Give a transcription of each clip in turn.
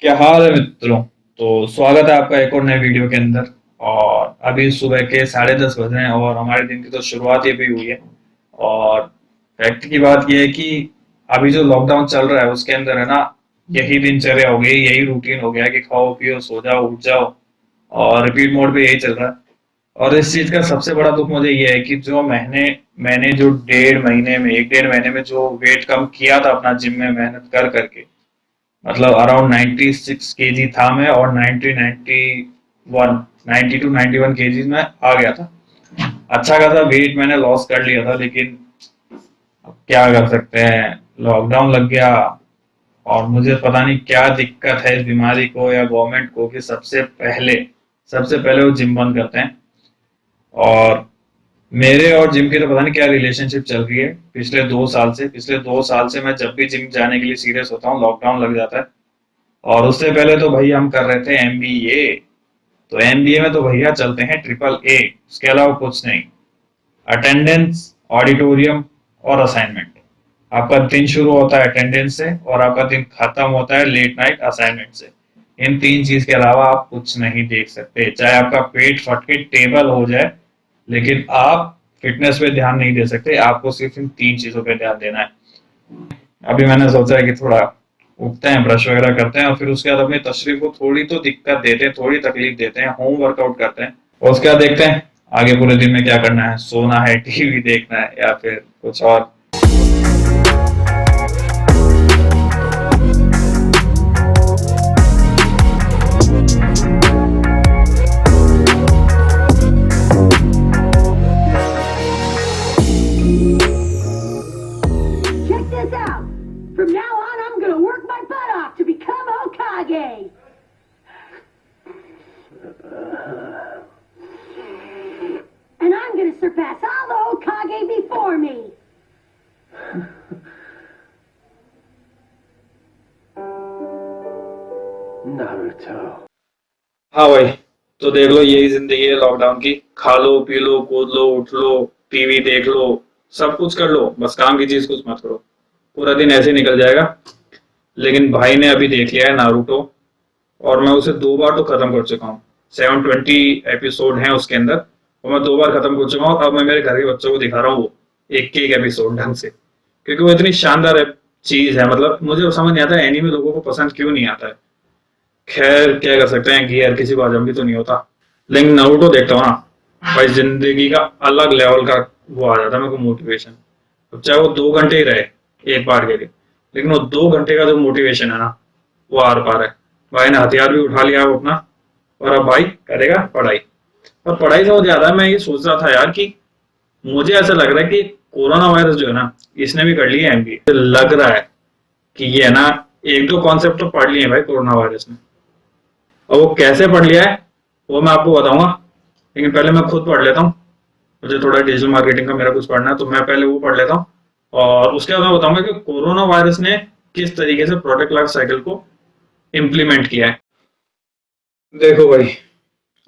क्या हाल है मित्रों। तो स्वागत है आपका एक और नए वीडियो के अंदर। और अभी सुबह के 10:30 बज रहे हैं और हमारे दिन की तो शुरुआत ही भी हुई है। और फैक्ट की बात यह है कि अभी जो लॉकडाउन चल रहा है उसके अंदर है ना, यही दिनचर्या हो गई, यही रूटीन हो गया कि खाओ पियो सो जाओ उठ जाओ, और रिपीट मोड पे यही चल रहा है। और इस चीज का सबसे बड़ा दुख मुझे ये है कि जो मैंने मैंने जो 1.5 महीने में जो वेट कम किया था अपना जिम में मेहनत कर करके, मतलब अराउंड 96 केजी था मैं, और 90 टू 91 केजीज में आ गया था। अच्छा खासा वेट मैंने लॉस कर लिया था, लेकिन अब क्या कर सकते हैं, लॉकडाउन लग गया। और मुझे पता नहीं क्या दिक्कत है इस बीमारी को या गवर्नमेंट को कि सबसे पहले वो जिम बंद करते हैं। और मेरे और जिम की तो पता नहीं क्या रिलेशनशिप चल रही है पिछले 2 साल से मैं जब भी जिम जाने के लिए सीरियस होता हूँ लॉकडाउन लग जाता है। और उससे पहले तो भाई हम कर रहे थे एमबीए। तो एमबीए में तो भैया चलते हैं ट्रिपल ए, उसके अलावा कुछ नहीं। अटेंडेंस, ऑडिटोरियम और असाइनमेंट। आपका दिन शुरू होता है अटेंडेंस से और आपका दिन खत्म होता है लेट नाइट असाइनमेंट से। इन तीन चीज के अलावा आप कुछ नहीं देख सकते, चाहे आपका पेट फट के टेबल हो जाए, लेकिन आप फिटनेस पे ध्यान नहीं दे सकते। आपको सिर्फ इन तीन चीजों पे ध्यान देना है। अभी मैंने सोचा है कि थोड़ा उठते हैं, ब्रश वगैरह करते हैं, और फिर उसके बाद अपनी तशरीफ को थोड़ी तो दिक्कत देते हैं, थोड़ी तकलीफ देते हैं, होम वर्कआउट करते हैं। और उसके बाद देखते हैं आगे पूरे दिन में क्या करना है, सोना है, टीवी देखना है, या फिर कुछ और। Check this out. From now on, I'm gonna work my butt off to become Hokage. And I'm gonna surpass all the Hokage before me. Naruto. हाँ भाई, तो देख लो यही जिंदगी है लॉकडाउन की। खा लो पी लो कूद लो उठ लो, टीवी देख लो, सब कुछ कर लो, बस काम की चीज कुछ मत करो। पूरा दिन ऐसे ही निकल जाएगा। लेकिन भाई ने अभी देख लिया है नारुतो, और मैं उसे 2 बार तो खत्म कर चुका हूँ। 720 एपिसोड हैं उसके अंदर, और मैं 2 बार खत्म कर चुका हूँ। अब मैं मेरे घर के बच्चों को दिखा रहा हूँ वो एक एक एपिसोड ढंग से, क्योंकि वो इतनी शानदार चीज है। मतलब मुझे समझ नहीं आता एनीमे लोगों को पसंद क्यों नहीं आता है। खैर क्या कर सकते हैं कि यार किसी को हजम भी तो नहीं होता। लेकिन नारुतो देखता हूँ ना भाई, जिंदगी का अलग लेवल का वो आ जाता है मेरे को मोटिवेशन। अब चाहे वो 2 घंटे ही रहे एक बार के लिए, लेकिन वो 2 घंटे का जो मोटिवेशन है ना, वो आर पार है। भाई ने हथियार भी उठा लिया है अपना, और अब भाई करेगा पढ़ाई। और पढ़ाई से वो ज्यादा मैं ये सोच रहा था यार कि मुझे ऐसा लग रहा है कि कोरोना वायरस जो है ना, इसने भी कर लिया है एमबीए। लग रहा है कि ये है ना, एक दो कॉन्सेप्ट तो पढ़ लिए हैं भाई कोरोना वायरस ने। और वो कैसे पढ़ लिया है वो मैं आपको बताऊंगा, लेकिन पहले मैं खुद पढ़ लेता हूँ। मुझे थोड़ा डिजिटल मार्केटिंग का मेरा कुछ पढ़ना है, तो मैं पहले वो पढ़ लेता हूँ। और उसके बाद मैं बताऊंगा कि कोरोना वायरस ने किस तरीके से प्रोडक्ट लाइफ साइकिल को इम्प्लीमेंट किया है। देखो भाई,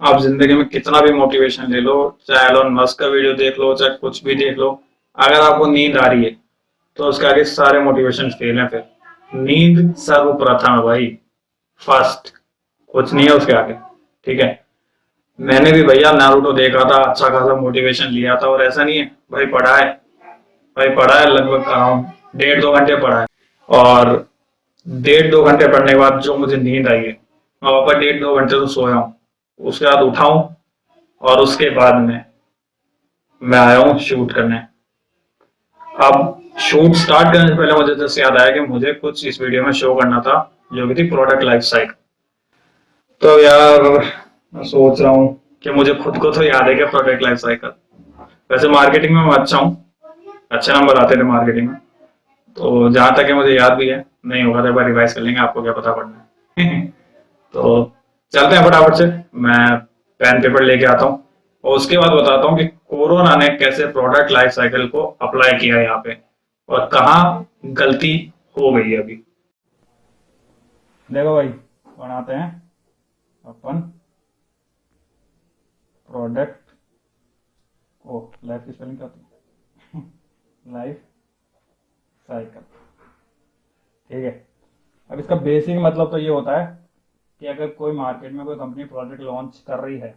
आप जिंदगी में कितना भी मोटिवेशन ले लो, चाहे एलोन मस्क का वीडियो देख लो, चाहे कुछ भी देख लो, अगर आपको नींद आ रही है तो उसके आगे सारे मोटिवेशन फेल हैं। फिर नींद सर्वप्रथम है भाई, फर्स्ट, कुछ नहीं है उसके आगे। ठीक है। मैंने भी भैया नारुतो देखा था, अच्छा खासा मोटिवेशन लिया था, और ऐसा नहीं है भाई पढ़ा है। भाई पढ़ा है, लगभग अराउंड 1.5 2 घंटे पढ़ा है। और 1.5 2 घंटे पढ़ने के बाद जो मुझे नींद आई है, मैं वापस 1.5 2 घंटे तो सोया हूँ। उसके बाद उठा हूँ, और उसके बाद में मैं आया हूँ शूट करने। अब शूट स्टार्ट करने से पहले मुझे जैसे याद आया कि मुझे कुछ इस वीडियो में शो करना था, जो कि थी प्रोडक्ट लाइफ साइकिल। तो यार मैं सोच रहा हूँ कि मुझे खुद को तो याद है कि प्रोडक्ट लाइफ साइकिल, वैसे मार्केटिंग में मैं अच्छा हूँ, अच्छे नंबर आते थे मार्केटिंग में। तो जहां तक है मुझे याद भी है, नहीं होगा तो एक बार रिवाइज कर लेंगे, आपको क्या पता पड़ना है। तो चलते हैं फटाफट से, मैं पेन पेपर लेके आता हूँ, और उसके बाद बताता हूँ कि कोरोना ने कैसे प्रोडक्ट लाइफ साइकिल को अप्लाई किया है यहाँ पे, और कहाँ गलती हो गई है अभी। देखो भाई, बनाते हैं अपन प्रोडक्ट को, लाइफ की स्पेलिंग क्या होती है? Life cycle. ठीक है। अब इसका बेसिक मतलब तो ये होता है कि अगर कोई मार्केट में कोई कंपनी प्रोडक्ट लॉन्च कर रही है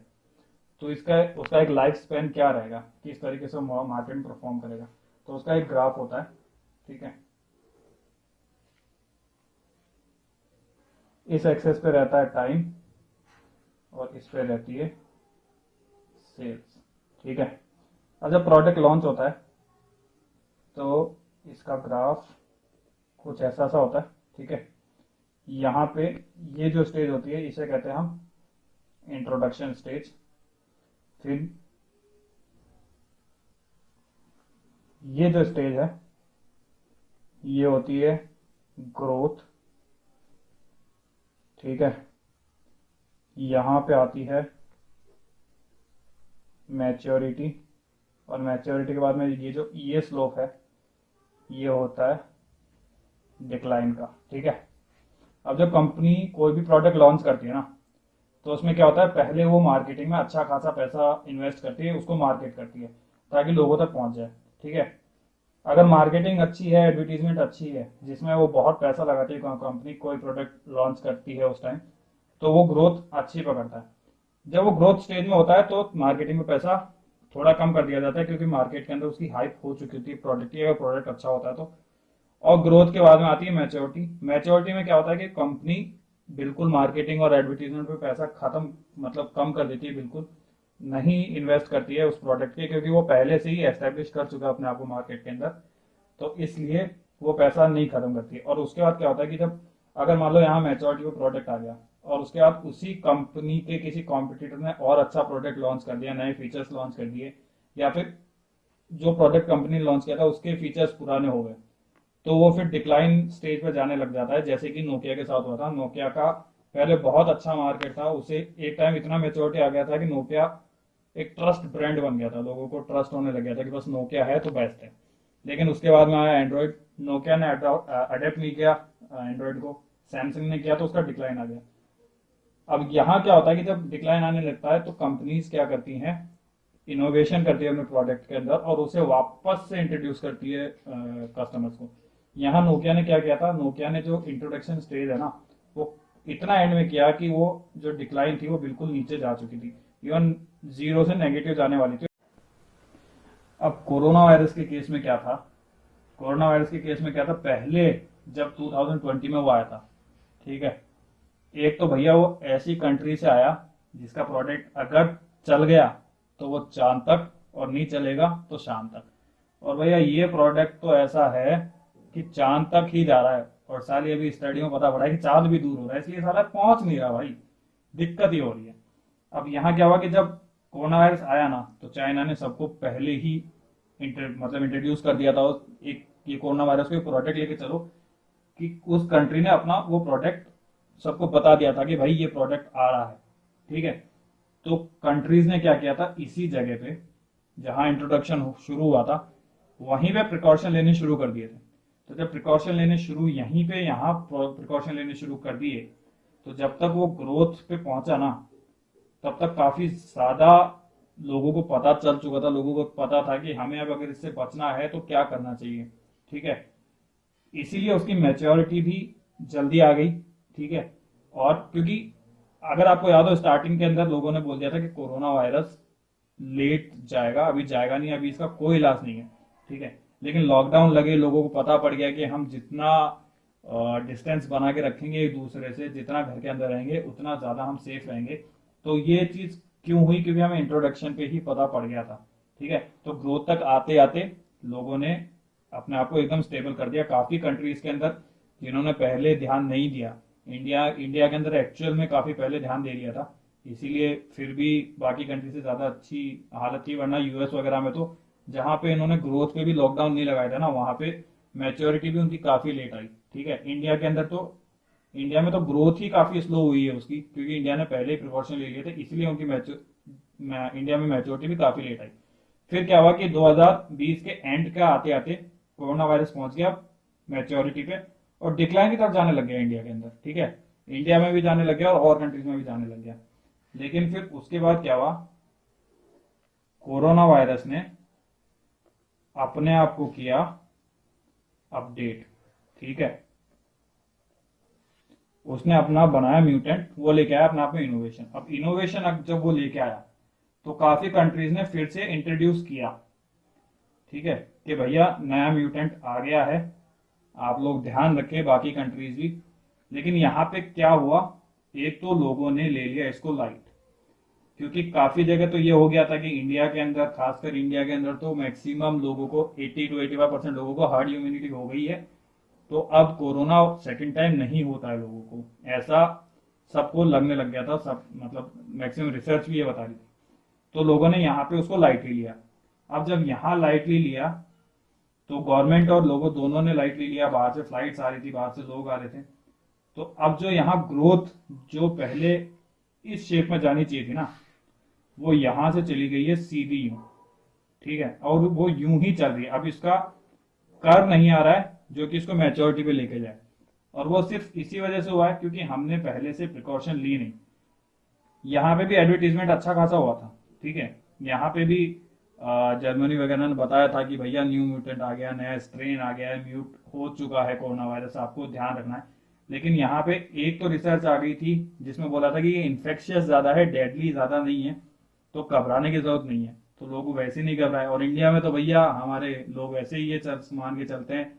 तो इसका उसका एक लाइफ स्पेन क्या रहेगा, किस तरीके से मार्केट में परफॉर्म करेगा। तो उसका एक ग्राफ होता है, ठीक है। इस एक्सेस पे रहता है टाइम और इस पे रहती है सेल्स, ठीक है। अब जब प्रोडक्ट लॉन्च होता है तो इसका ग्राफ कुछ ऐसा सा होता है, ठीक है। यहाँ पे ये जो स्टेज होती है इसे कहते हैं हम इंट्रोडक्शन स्टेज। फिर ये जो स्टेज है ये होती है ग्रोथ, ठीक है। यहाँ पे आती है मैच्योरिटी, और मैच्योरिटी के बाद में ये जो ये स्लोप है ये होता है डिक्लाइन का, ठीक है। अब जब कंपनी कोई भी प्रोडक्ट लॉन्च करती है ना तो उसमें क्या होता है, पहले वो मार्केटिंग में अच्छा खासा पैसा इन्वेस्ट करती है, उसको मार्केट करती है ताकि लोगों तक पहुंच जाए, ठीक है। अगर मार्केटिंग अच्छी है, एडवर्टीजमेंट अच्छी है, जिसमें वो बहुत पैसा लगाती है कंपनी कोई प्रोडक्ट लॉन्च करती है उस टाइम, तो वो ग्रोथ अच्छी पकड़ता है। जब वो ग्रोथ स्टेज में होता है तो मार्केटिंग में पैसा थोड़ा कम कर दिया जाता है, क्योंकि मार्केट के अंदर उसकी हाइप हो चुकी होती है प्रोडक्ट की, अगर प्रोडक्ट अच्छा होता है तो। और ग्रोथ के बाद में आती है मैच्योरिटी। मैच्योरिटी में क्या होता है कि कंपनी बिल्कुल मार्केटिंग और एडवर्टीजमेंट पे पैसा खत्म, मतलब कम कर देती है, बिल्कुल नहीं इन्वेस्ट करती है उस प्रोडक्ट के, क्योंकि वो पहले से ही एस्टेब्लिश कर चुका है अपने आप को मार्केट के अंदर, तो इसलिए वो पैसा नहीं खत्म करती है। और उसके बाद क्या होता है कि जब अगर मान लो यहाँ मैच्योरिटी पे प्रोडक्ट आ गया और उसके बाद उसी कंपनी के किसी कॉम्पिटिटर ने और अच्छा प्रोडक्ट लॉन्च कर दिया, नए फीचर्स लॉन्च कर दिए, या फिर जो प्रोडक्ट कंपनी ने लॉन्च किया था उसके फीचर्स पुराने हो गए, तो वो फिर डिक्लाइन स्टेज पर जाने लग जाता है। जैसे कि नोकिया के साथ हुआ था। नोकिया का पहले बहुत अच्छा मार्केट था, उसे एक टाइम इतना मेच्योरिटी आ गया था कि नोकिया एक ट्रस्ट ब्रांड बन गया था, लोगों को ट्रस्ट होने लग गया था कि बस नोकिया है तो बेस्ट है। लेकिन उसके बाद में आया एंड्रॉइड, नोकिया ने अडेप्ट नहीं किया एंड्रॉइड को, सैमसंग ने किया, तो उसका डिक्लाइन आ गया। अब यहाँ क्या होता है कि जब डिक्लाइन आने लगता है तो कंपनीज क्या करती हैं, इनोवेशन करती है अपने प्रोडक्ट के अंदर और उसे वापस से इंट्रोड्यूस करती है कस्टमर्स को। यहाँ नोकिया ने क्या किया था, नोकिया ने जो इंट्रोडक्शन स्टेज है ना वो इतना एंड में किया कि वो जो डिक्लाइन थी वो बिल्कुल नीचे जा चुकी थी, इवन जीरो से नेगेटिव जाने वाली थी। अब कोरोना वायरस के केस में क्या था, कोरोना वायरस के केस में क्या था, पहले जब 2020 में वो आया था, ठीक है, एक तो भैया वो ऐसी कंट्री से आया जिसका प्रोडक्ट अगर चल गया तो वो चांद तक और नहीं चलेगा तो शाम तक। और भैया ये प्रोडक्ट तो ऐसा है कि चांद तक ही जा रहा है, और साली अभी स्टडी में पता पड़ा है कि चांद भी दूर हो रहा है, इसलिए साला पहुंच नहीं रहा भाई, दिक्कत ही हो रही है। अब यहाँ क्या हुआ कि जब कोरोना वायरस आया ना तो चाइना ने सबको पहले ही मतलब इंट्रोड्यूस कर दिया था एक ये कोरोना वायरस को प्रोडक्ट लेके चलो, कि उस कंट्री ने अपना वो प्रोडक्ट सबको बता दिया था कि भाई ये प्रोडक्ट आ रहा है, ठीक है। तो कंट्रीज ने क्या किया था, इसी जगह पे जहां इंट्रोडक्शन शुरू हुआ था वहीं पे प्रिकॉशन लेने शुरू कर दिए थे। तो जब प्रिकॉशन लेने शुरू यहीं पे यहाँ प्रिकॉशन लेने शुरू कर दिए, तो जब तक वो ग्रोथ पे पहुंचा ना तब तक काफी ज्यादा लोगों को पता चल चुका था, लोगों को पता था कि हमें अब अगर इससे बचना है तो क्या करना चाहिए, ठीक है। इसीलिए उसकी मैच्योरिटी भी जल्दी आ गई, ठीक है। और क्योंकि अगर आपको याद हो स्टार्टिंग के अंदर लोगों ने बोल दिया था कि कोरोना वायरस लेट जाएगा, अभी जाएगा नहीं, अभी इसका कोई इलाज नहीं है, ठीक है। लेकिन लॉकडाउन लगे, लोगों को पता पड़ गया कि हम जितना डिस्टेंस बना के रखेंगे एक दूसरे से, जितना घर के अंदर रहेंगे उतना ज्यादा हम सेफ रहेंगे। तो ये चीज क्यों हुई, क्योंकि हमें इंट्रोडक्शन पे ही पता पड़ गया था, ठीक है। तो ग्रोथ तक आते आते लोगों ने अपने आप को एकदम स्टेबल कर दिया। काफी कंट्रीज के अंदर जिन्होंने पहले ध्यान नहीं दिया, इंडिया के अंदर एक्चुअल में काफी पहले ध्यान दे दिया था, इसीलिए फिर भी बाकी कंट्री से ज्यादा अच्छी हालत थी। वरना यूएस वगैरह में तो जहां पे इन्होंने ग्रोथ पे भी लॉकडाउन नहीं लगाया था ना, वहां पे मैच्योरिटी भी उनकी काफी लेट आई, ठीक है। इंडिया के अंदर तो इंडिया में तो ग्रोथ ही काफी स्लो हुई है उसकी, क्योंकि इंडिया ने पहले ही प्रिकॉशन ले लिए थे, इसलिए उनकी इंडिया में मैच्योरिटी भी काफी लेट आई। फिर क्या हुआ कि 2020 के एंड का आते आते कोरोना वायरस पहुंच गया मैच्योरिटी पे और डिक्लाइन की तरफ जाने लग गया इंडिया के अंदर, ठीक है। इंडिया में भी जाने लग गया और कंट्रीज में भी जाने लग गया। लेकिन फिर उसके बाद क्या हुआ, कोरोना वायरस ने अपने आप को किया अपडेट, ठीक है। उसने अपना बनाया म्यूटेंट, वो लेके आया अपने आप में इनोवेशन। अब इनोवेशन जब वो लेके आया तो काफी कंट्रीज ने फिर से इंट्रोड्यूस किया, ठीक है, कि भैया नया म्यूटेंट आ गया है, आप लोग ध्यान रखें, बाकी कंट्रीज भी। लेकिन यहाँ पे क्या हुआ, एक तो लोगों ने ले लिया इसको लाइट, क्योंकि काफी जगह तो ये हो गया था कि इंडिया के अंदर, खासकर इंडिया के अंदर तो मैक्सिमम लोगों को 80 to 85% लोगों को हार्ड इम्यूनिटी हो गई है। तो अब कोरोना सेकंड टाइम नहीं होता है लोगों को, ऐसा सबको लगने लग गया था, सब मतलब मैक्सिमम रिसर्च भी ये बता रही थी। तो लोगों ने यहाँ पे उसको लाइटली लिया। अब जब यहाँ लाइटली लिया तो गवर्नमेंट और लोगों दोनों ने लाइटली लिया, बाहर से फ्लाइट्स आ रही थी, बाहर से लोग आ रहे थे। तो अब जो यहाँ ग्रोथ जो पहले इस शेप में जानी चाहिए थी ना, वो यहां से चली गई है सीधी यूं, ठीक है, और वो यूं ही चल रही है। अब इसका कर्व नहीं आ रहा है जो कि इसको मैच्योरिटी पे लेके जाए, और वो सिर्फ इसी वजह से हुआ है क्योंकि हमने पहले से प्रिकॉशन ली नहीं। यहाँ पे भी एडवर्टीजमेंट अच्छा खासा हुआ था, ठीक है, यहाँ पे भी जर्मनी वगैरह ने बताया था कि भैया न्यू म्यूटेंट आ गया, नया स्ट्रेन आ गया है, म्यूट हो चुका है कोरोना वायरस, आपको ध्यान रखना है। लेकिन यहाँ पे एक तो रिसर्च आ गई थी जिसमें बोला था कि ये इन्फेक्शियस ज्यादा है, डेडली ज्यादा नहीं है, तो घबराने की जरूरत नहीं है। तो लोग वैसे नहीं घबराए, और इंडिया में तो भैया हमारे लोग वैसे ही ये मान के चलते हैं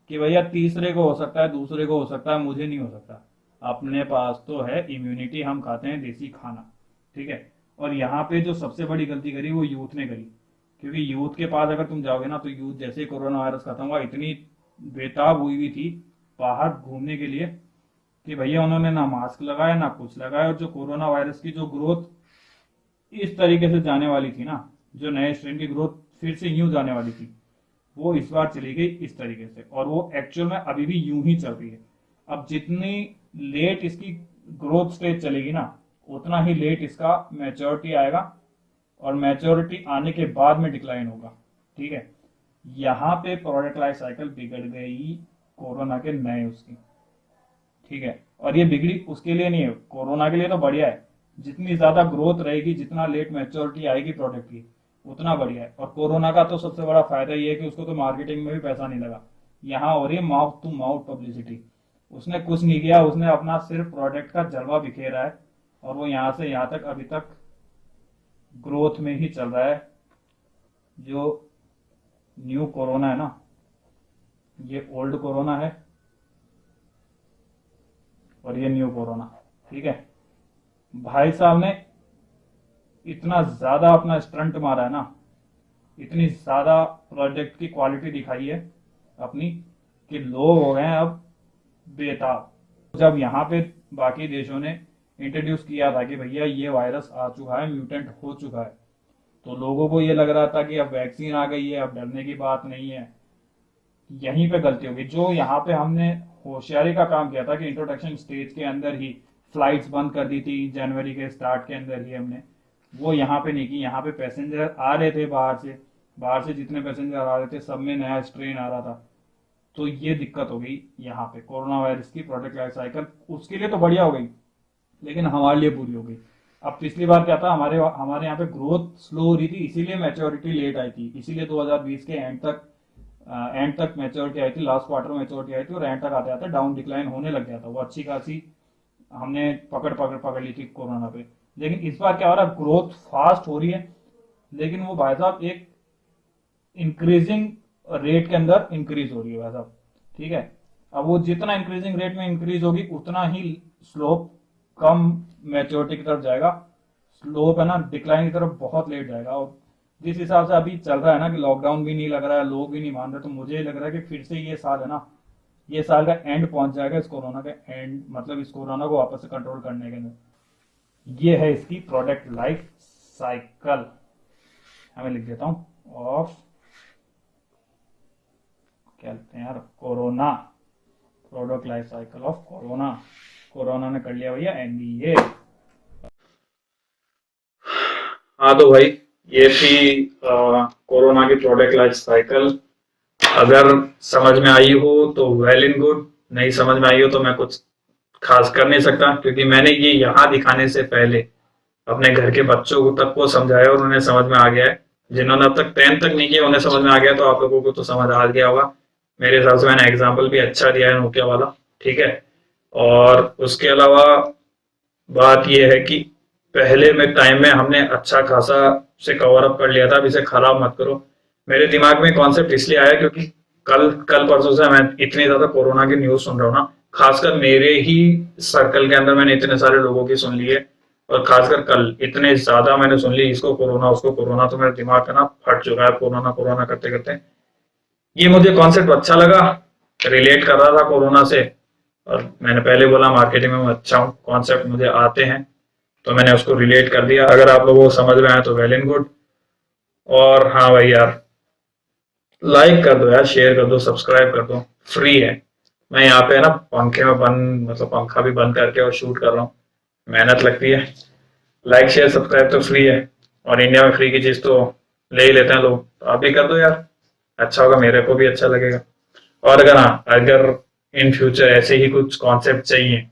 कि भैया तीसरे को हो सकता है, दूसरे को हो सकता है, मुझे नहीं हो सकता। अपने पास तो है इम्यूनिटी, हम खाते हैं देसी खाना, ठीक है। और यहाँ पे जो सबसे बड़ी गलती करी वो यूथ ने करी, क्योंकि यूथ के पास अगर तुम जाओगे ना तो यूथ जैसे ही कोरोना वायरस खत्म हुआ इतनी बेताब हुई थी बाहर घूमने के लिए कि भैया उन्होंने ना मास्क लगाया ना कुछ लगाया। और जो कोरोना वायरस की जो ग्रोथ इस तरीके से जाने वाली थी ना, जो नए स्ट्रेन की ग्रोथ फिर से यूं जाने वाली थी, वो इस बार चली गई इस तरीके से, और वो एक्चुअल में अभी भी यूं ही चल रही है। अब जितनी लेट इसकी ग्रोथ स्टेज चलेगी ना, उतना ही लेट इसका मैच्योरिटी आएगा, और मैच्योरिटी आने के बाद में डिक्लाइन होगा, ठीक है। यहाँ पे प्रोडक्ट लाइफ साइकिल बिगड़ गई कोरोना के नए उसकी, ठीक है। और ये बिगड़ी उसके लिए नहीं है, कोरोना के लिए तो बढ़िया है, जितनी ज्यादा ग्रोथ रहेगी, जितना लेट मैच्योरिटी आएगी प्रोडक्ट की, उतना बढ़िया है। और कोरोना का तो सबसे बड़ा फायदा ये है कि उसको तो मार्केटिंग में भी पैसा नहीं लगा, यहाँ हो रही है माउथ टू माउथ पब्लिसिटी। उसने कुछ नहीं किया, उसने अपना सिर्फ प्रोडक्ट का जलवा बिखेरा है, और वो यहाँ से यहाँ तक अभी तक ग्रोथ में ही चल रहा है। जो न्यू कोरोना है ना, ये ओल्ड कोरोना है, और ये न्यू कोरोना, ठीक है। भाई साहब ने इतना ज्यादा अपना स्टंट मारा है ना, इतनी ज्यादा प्रोडक्ट की क्वालिटी दिखाई है अपनी, कि लोग हो गए हैं अब बेताब। जब यहाँ पे बाकी देशों ने इंट्रोड्यूस किया था कि भैया ये वायरस आ चुका है, म्यूटेंट हो चुका है, तो लोगों को ये लग रहा था कि अब वैक्सीन आ गई है, अब डरने की बात नहीं है। यहीं पे गलती होगी। जो यहाँ पे हमने होशियारी का काम किया था कि इंट्रोडक्शन स्टेज के अंदर ही फ्लाइट्स बंद कर दी थी, जनवरी के स्टार्ट के अंदर ही हमने, वो यहाँ पे नहीं की। यहाँ पे पैसेंजर आ रहे थे बाहर से जितने पैसेंजर आ रहे थे सब में नया स्ट्रेन आ रहा था, तो ये दिक्कत हो गई यहाँ पे कोरोना वायरस की प्रोडक्ट लाइफ साइकिल। उसके लिए तो बढ़िया हो गई, लेकिन हमारे लिए बुरी हो गई। अब पिछली बार क्या था, हमारे यहाँ पे ग्रोथ स्लो हो रही थी, इसीलिए मैच्योरिटी लेट आई थी, इसीलिए 2020 के एंड तक मैच्योरिटी आई थी, लास्ट क्वार्टर में मैच्योरिटी आई थी, और एंड तक आते आते डाउन डिक्लाइन होने लग गया था। वो अच्छी खासी हमने पकड़ ली थी कोरोना पे। लेकिन इस बार क्या हो रहा है, ग्रोथ फास्ट हो रही है, लेकिन वो भाई साहब एक इंक्रीजिंग रेट के अंदर इंक्रीज हो रही है भाई साहब, ठीक है। अब वो जितना इंक्रीजिंग रेट में इंक्रीज होगी उतना ही स्लोप कम मैच्योरिटी की तरफ जाएगा, स्लोप है ना डिक्लाइन की तरफ बहुत लेट जाएगा। और जिस हिसाब से अभी चल रहा है ना कि लॉकडाउन भी नहीं लग रहा है, लोग भी नहीं मान रहे, तो मुझे लग रहा है कि फिर से ये साल है ना, ये साल का एंड पहुंच जाएगा इस कोरोना का एंड, मतलब इस कोरोना को वापस से कंट्रोल करने के अंदर। ये है इसकी प्रोडक्ट लाइफ साइकिल, हमें लिख देता हूं ऑफ, क्या लिखते हैं यार, corona, product life cycle of corona. Corona ने कर लिया भैया एनडीए। हाँ तो भाई ये थी कोरोना की प्रोडक्ट लाइफ साइकिल। अगर समझ में आई हो तो वेल एंड गुड, नहीं समझ में आई हो तो मैं कुछ खास कर नहीं सकता, क्योंकि मैंने ये यहाँ दिखाने से पहले अपने घर के बच्चों को तक को समझाया और उन्हें समझ में आ गया है। जिन्होंने अब तक 10th तक नहीं किया उन्हें समझ में आ गया, तो आप लोगों को तो समझ आ गया होगा। मेरे हिसाब से मैंने एग्जाम्पल भी अच्छा दिया है नोकिया वाला, ठीक है। और उसके अलावा बात यह है कि पहले में टाइम में हमने अच्छा खासा से कवर अप कर लिया था, अब इसे खराब मत करो। मेरे दिमाग में कॉन्सेप्ट इसलिए आया क्योंकि कल कल परसों से मैं इतनी ज्यादा कोरोना की न्यूज सुन रहा हूँ ना, खासकर मेरे ही सर्कल के अंदर मैंने इतने सारे लोगों की सुन ली है, और खासकर कल इतने ज्यादा मैंने सुन ली, इसको कोरोना उसको कोरोना, तो मेरा दिमाग है ना फट चुका है कोरोना कोरोना करते करते। ये मुझे कॉन्सेप्ट अच्छा लगा, रिलेट कर रहा था कोरोना से, और मैंने पहले बोला मार्केटिंग में मैं अच्छा हूँ, कॉन्सेप्ट मुझे आते हैं, तो मैंने उसको रिलेट कर दिया। अगर आप लोगों को समझ में आया तो वेल एंड गुड। और हाँ भाई यार, लाइक कर दो यार, शेयर कर दो, सब्सक्राइब कर दो, फ्री है। मैं यहाँ पे ना पंखे में बंद, मतलब पंखा भी बंद करके और शूट कर रहा हूँ, मेहनत लगती है। लाइक शेयर सब्सक्राइब तो फ्री है, और इंडिया में फ्री की चीज तो ले ही लेते हैं लोग, तो आप भी कर दो यार, अच्छा होगा, मेरे को भी अच्छा लगेगा। और अगर हाँ, अगर इन फ्यूचर ऐसे ही कुछ कॉन्सेप्ट चाहिए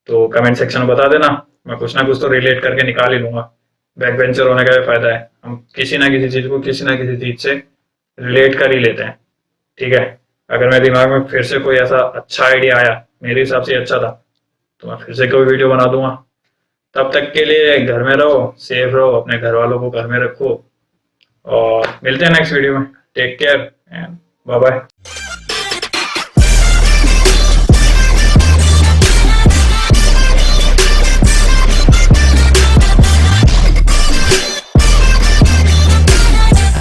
तो कमेंट सेक्शन में बता देना, मैं कुछ ना कुछ तो रिलेट करके निकाल ही लूंगा। बैक बेंचर होने का भी फायदा है, हम किसी ना किसी चीज को किसी ना किसी चीज से रिलेट कर ही लेते हैं। ठीक है, अगर मेरे दिमाग में फिर से कोई ऐसा अच्छा आइडिया आया, मेरे हिसाब से अच्छा था, तो मैं फिर से कोई वीडियो बना दूंगा। तब तक के लिए घर में रहो, सेफ रहो, अपने घर वालों को घर में रखो, और मिलते हैं नेक्स्ट वीडियो में। Take care and bye bye.